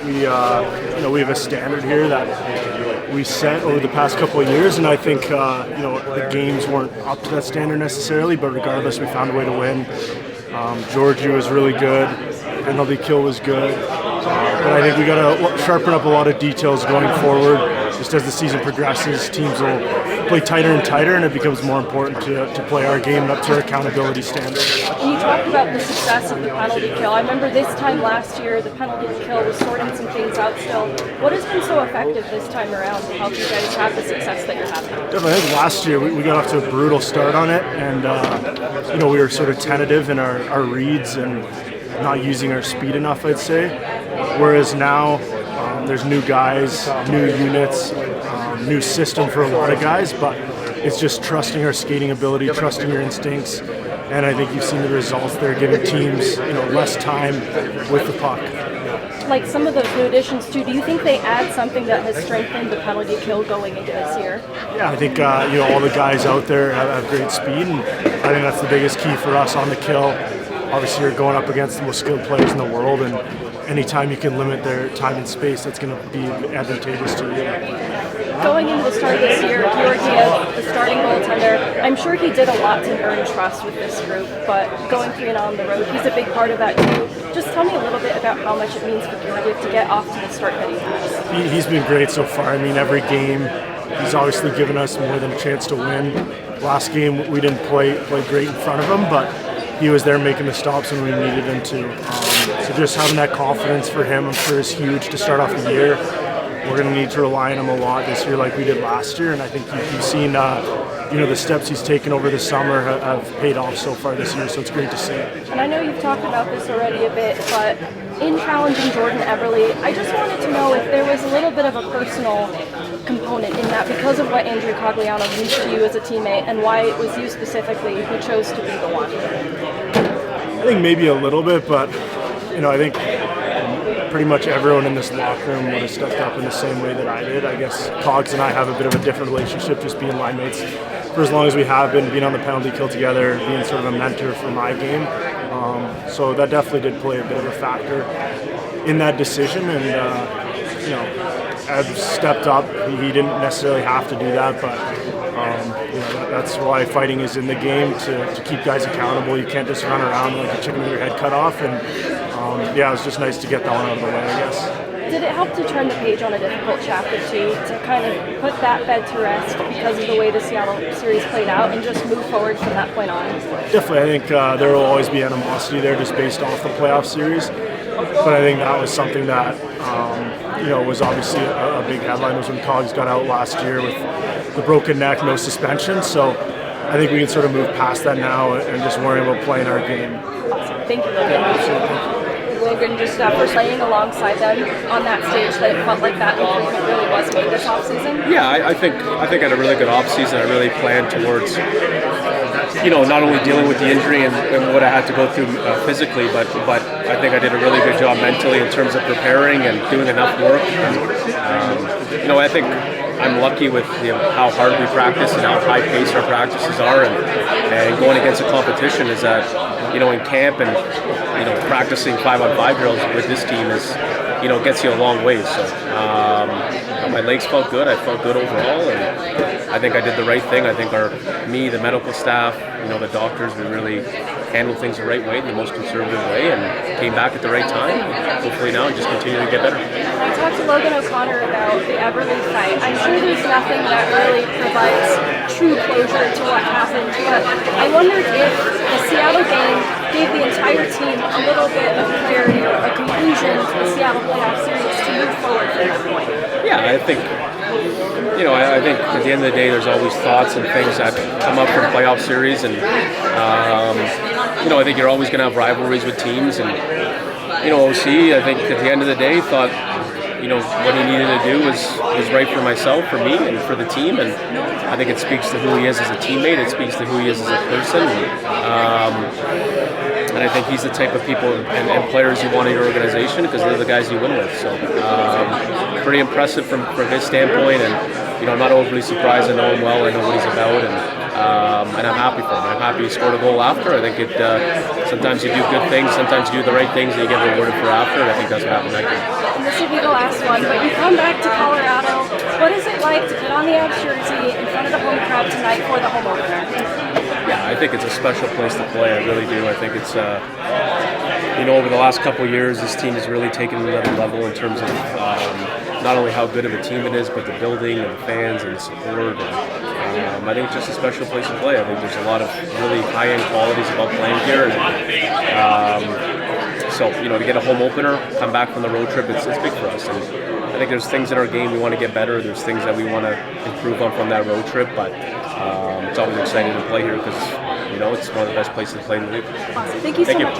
we have a standard here that we set over the past couple of years, and I think the games weren't up to that standard necessarily, but regardless, we found a way to win. Georgie was really good. Penalty kill was good. But I think we got to sharpen up a lot of details going forward. Just as the season progresses, teams will play tighter and tighter, and it becomes more important to play our game up to our accountability standards. And you talked about the success of the penalty kill. I remember this time last year, the penalty kill was sorting some things out still. What has been so effective this time around to help you guys have the success that you're having? Definitely. I think last year we got off to a brutal start on it, and we were sort of tentative in our reads and not using our speed enough, I'd say. Whereas now there's new guys, new units, new system for a lot of guys, but it's just trusting our skating ability, trusting your instincts, and I think you've seen the results. They're giving teams less time with the puck. Like some of those new additions too, do you think they add something that has strengthened the penalty kill going into this year? Yeah, I think all the guys out there have great speed, and I think that's the biggest key for us on the kill. Obviously, you're going up against the most skilled players in the world, and anytime you can limit their time and space, that's going to be advantageous to you. Going into the start of this year, Georgiev, the starting goaltender, I'm sure he did a lot to earn trust with this group, but going 3-0 on the road, he's a big part of that too. Just tell me a little bit about how much it means for Georgiev to get off to the start that he has. He's been great so far. I mean, every game, he's obviously given us more than a chance to win. Last game, we didn't play great in front of him, but he was there making the stops when we needed him to. So just having that confidence for him, I'm sure, is huge to start off the year. We're going to need to rely on him a lot this year like we did last year, and I think you've seen the steps he's taken over the summer have paid off so far this year, so it's great to see. And I know you've talked about this already a bit, but in challenging Jordan Eberle, I just wanted to know if there was a little bit of a personal component in that because of what Andrew Cogliano means to you as a teammate and why it was you specifically who chose to be the one. I think maybe a little bit, but I think pretty much everyone in this locker room would have stepped up in the same way that I did. I guess Cogs and I have a bit of a different relationship, just being line mates for as long as we have been, being on the penalty kill together, being sort of a mentor for my game. So that definitely did play a bit of a factor in that decision, and Ed stepped up. He didn't necessarily have to do that, but that's why fighting is in the game, to keep guys accountable. You can't just run around like a chicken with your head cut off, and it was just nice to get that one out of the way, I guess. Did it help to turn the page on a difficult chapter too, to kind of put that bed to rest because of the way the Seattle series played out and just move forward from that point on? Definitely. I think there will always be animosity there just based off the playoff series, but I think that was something that was obviously a big headline. Was when Cogs got out last year with the broken neck, no suspension, so I think we can sort of move past that now and just worry about playing our game. Awesome. Thank you, Logan. Absolutely. Logan, just for playing alongside them on that stage, that it felt like that improvement really was made this offseason? Yeah, I think I had a really good offseason. I really planned towards, not only dealing with the injury and what I had to go through physically, but I think I did a really good job mentally in terms of preparing and doing enough work. And, I think I'm lucky with how hard we practice and how high paced our practices are, and going against a competition is that in camp and practicing 5-on-5 drills with this team is gets you a long way. So my legs felt good. I felt good overall, and I think I did the right thing. I think the medical staff, the doctors, we really handled things the right way, the most conservative way, and came back at the right time. Hopefully now just continue to get better. I talked to Logan O'Connor about the Eberle fight. I'm sure there's nothing that really provides true closure to what happened, but I wondered if the Seattle game gave the entire team a little bit of clarity or a conclusion to the Seattle playoff series to move forward from that point. Yeah, I think I think at the end of the day, there's always thoughts and things that come up from playoff series, and I think you're always going to have rivalries with teams, and OC, I think at the end of the day thought what he needed to do was right for myself, for me, and for the team, and I think it speaks to who he is as a teammate. It speaks to who he is as a person, and I think he's the type of people and players you want in your organization because they're the guys you win with. So pretty impressive from his standpoint, and I'm not overly surprised. I know him well. I know what he's about, and and I'm happy for him. I'm happy he scored a goal after. I think sometimes you do good things, sometimes you do the right things, and you get rewarded for after. And I think that's what happened that game. And this will be the last one, but you come back to Colorado. What is it like to put on the Avs jersey in front of the home crowd tonight for the home opener? Yeah, I think it's a special place to play. I really do. I think it's, over the last couple of years, this team has really taken another level in terms of not only how good of a team it is, but the building and the fans and the support. And, I think it's just a special place to play. I think there's a lot of really high-end qualities about playing here. And, so, to get a home opener, come back from the road trip, it's big for us. And I think there's things in our game we want to get better. There's things that we want to improve on from that road trip. But it's always exciting to play here because, it's one of the best places to play in the league. Awesome. Thank you so much.